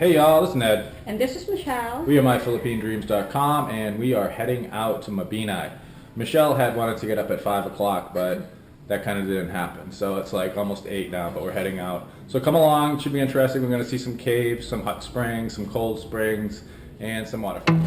Hey y'all, this is Ned. And this is Michelle. We are MyPhilippines.com and we are heading out to Mabinay. Michelle had wanted to get up at 5 o'clock, but that kind of didn't happen. So it's like almost 8 now, but we're heading out. So come along, it should be interesting. We're going to see some caves, some hot springs, some cold springs, and some waterfalls.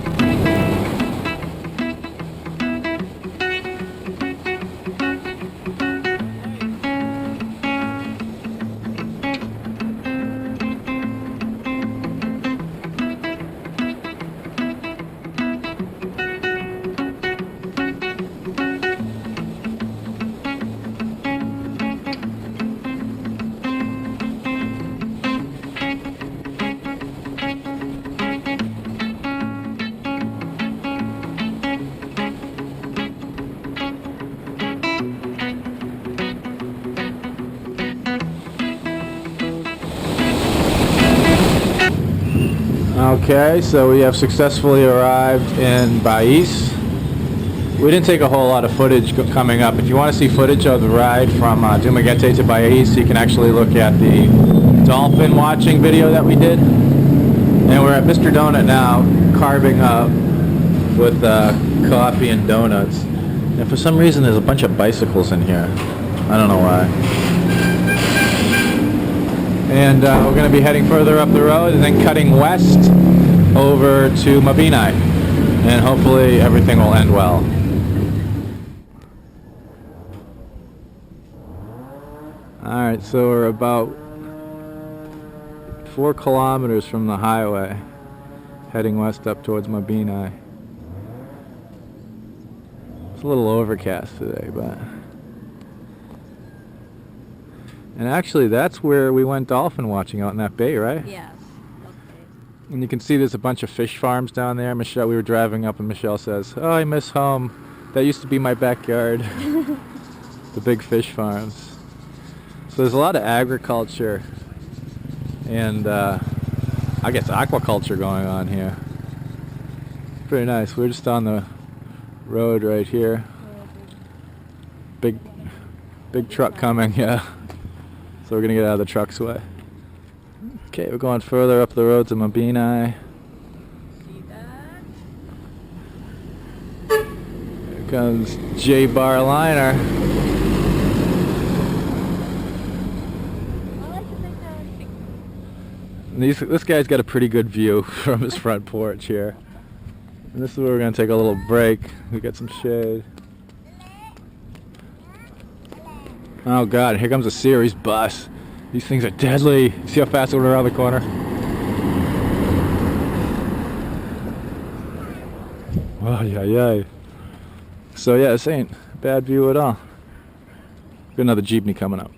Okay, so we have successfully arrived in Bais. We didn't take a whole lot of footage coming up. If you want to see footage of the ride from Dumaguete to Bais, you can actually look at the dolphin watching video that we did. And we're at Mr. Donut now, carving up with coffee and donuts. And for some reason there's a bunch of bicycles in here. I don't know why. And we're going to be heading further up the road and then cutting west over to Mabinay. And hopefully everything will end well. Alright, so we're about 4 kilometers from the highway, heading west up towards Mabinay. It's a little overcast today, but... And actually, that's where we went dolphin watching, out in that bay, right? Yes. Okay. And you can see there's a bunch of fish farms down there. Michelle, we were driving up and Michelle says, "Oh, I miss home. That used to be my backyard." The big fish farms. So there's a lot of agriculture and I guess aquaculture going on here. Pretty nice. We're just on the road right here. Big truck coming, yeah. So we're going to get out of the truck's way. Okay, we're going further up the road to Mabinay. See that? Here comes J-Bar Liner. This guy's got a pretty good view from his front porch here. And this is where we're going to take a little break. We get some shade. Oh god, here comes a series bus. These things are deadly. You see how fast it went around the corner? Oh, yeah. So yeah, this ain't a bad view at all. Got another jeepney coming up.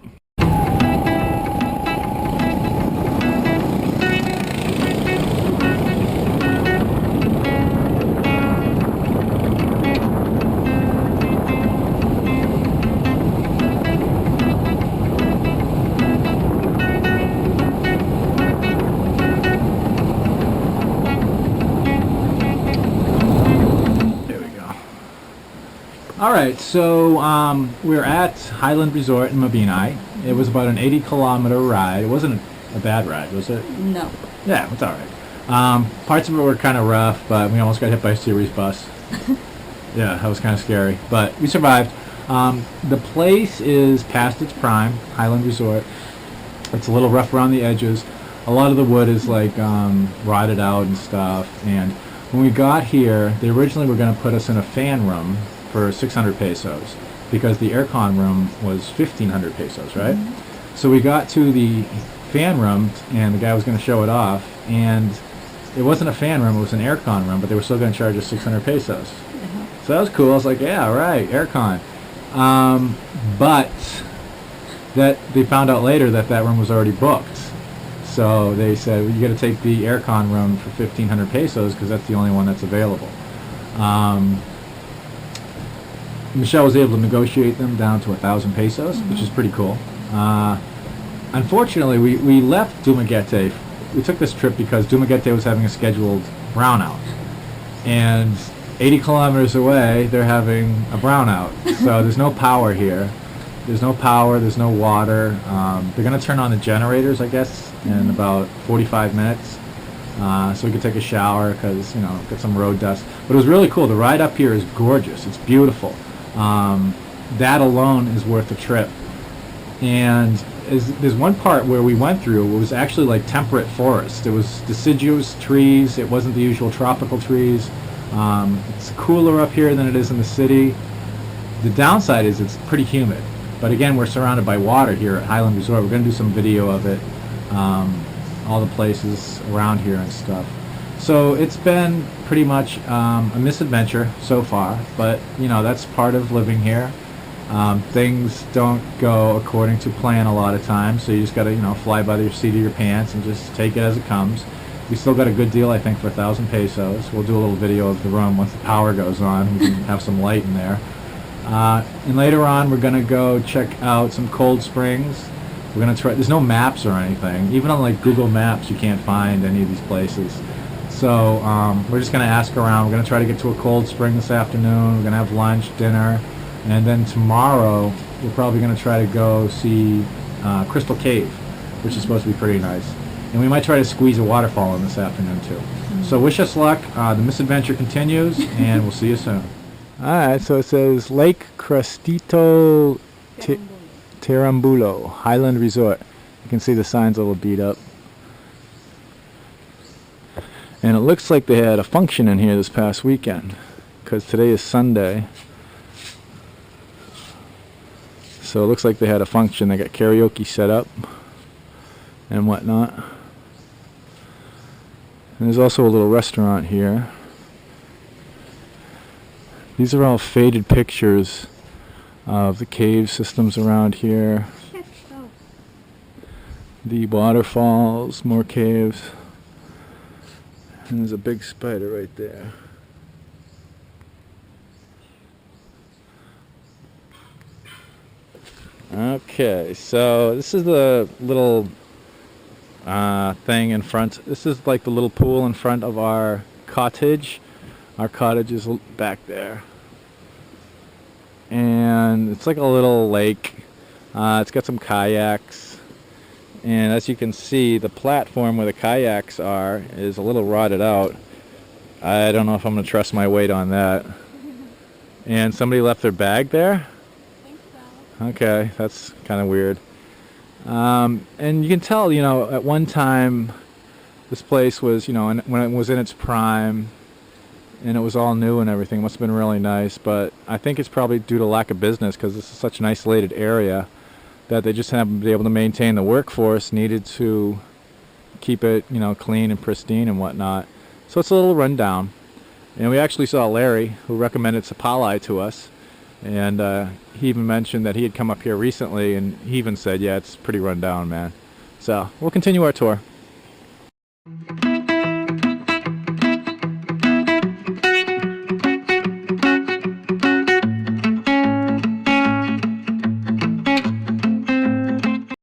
Alright, so we're at Highland Resort in Mabinay. It was about an 80-kilometer ride. It wasn't a bad ride, was it? No. Yeah, it's alright. Parts of it were kind of rough, but we almost got hit by a series bus. Yeah, that was kind of scary, but we survived. The place is past its prime, Highland Resort. It's a little rough around the edges. A lot of the wood is like rotted out and stuff, and when we got here, they originally were going to put us in a fan room for 600 pesos because the aircon room was 1,500 pesos, right? Mm-hmm. So we got to the fan room and the guy was going to show it off, and it wasn't a fan room, it was an aircon room, but they were still going to charge us 600 pesos. Mm-hmm. So that was cool. I was like, yeah, right, aircon. But that they found out later that room was already booked. So they said, well, you got to take the aircon room for 1,500 pesos because that's the only one that's available. Michelle was able to negotiate them down to 1,000 pesos, which is pretty cool. Unfortunately, we left Dumaguete. We took this trip because Dumaguete was having a scheduled brownout. And 80 kilometers away, they're having a brownout. So there's no power here. There's no power, there's no water. They're going to turn on the generators, I guess, in about 45 minutes. so we could take a shower because, get some road dust. But it was really cool. The ride up here is gorgeous. It's beautiful. That alone is worth the trip. And there's one part where we went through, it was actually like temperate forest. It was deciduous trees. It wasn't the usual tropical trees. It's cooler up here than it is in the city. The downside is it's pretty humid. But again, we're surrounded by water here at Highland Resort. We're going to do some video of it, all the places around here and stuff. So it's been pretty much a misadventure so far, but that's part of living here. Things don't go according to plan a lot of times, so you just got to fly by the seat of your pants and just take it as it comes. We still got a good deal, I think, for 1,000 pesos. We'll do a little video of the room once the power goes on. We can have some light in there. And later on, we're going to go check out some cold springs. We're going to try. There's no maps or anything. Even on like Google Maps, you can't find any of these places. So we're just going to ask around. We're going to try to get to a cold spring this afternoon. We're going to have lunch, dinner, and then tomorrow we're probably going to try to go see Crystal Cave, which is supposed to be pretty nice. And we might try to squeeze a waterfall in this afternoon too. So wish us luck. The misadventure continues, and we'll see you soon. Alright, so it says Lake Crestito Tarambulo, Highland Resort. You can see the sign's a little beat up. And it looks like they had a function in here this past weekend, because today is Sunday. So it looks like they had a function. They got karaoke set up and whatnot. And there's also a little restaurant here. These are all faded pictures of the cave systems around here. The waterfalls, more caves. And there's a big spider right there. Okay, so this is the little thing in front. This is like the little pool in front of our cottage. Our cottage is back there. And it's like a little lake. It's got some kayaks. And as you can see, the platform where the kayaks are is a little rotted out. I don't know if I'm going to trust my weight on that. And somebody left their bag there? I think so. Okay, that's kind of weird. And you can tell, at one time, this place was, when it was in its prime, and it was all new and everything. It must have been really nice, but I think it's probably due to lack of business, because this is such an isolated area that they just haven't been able to maintain the workforce needed to keep it, clean and pristine and whatnot. So it's a little run down. And we actually saw Larry, who recommended Sapalai to us, and he even mentioned that he had come up here recently, and he even said, yeah, it's pretty run down, man. So we'll continue our tour.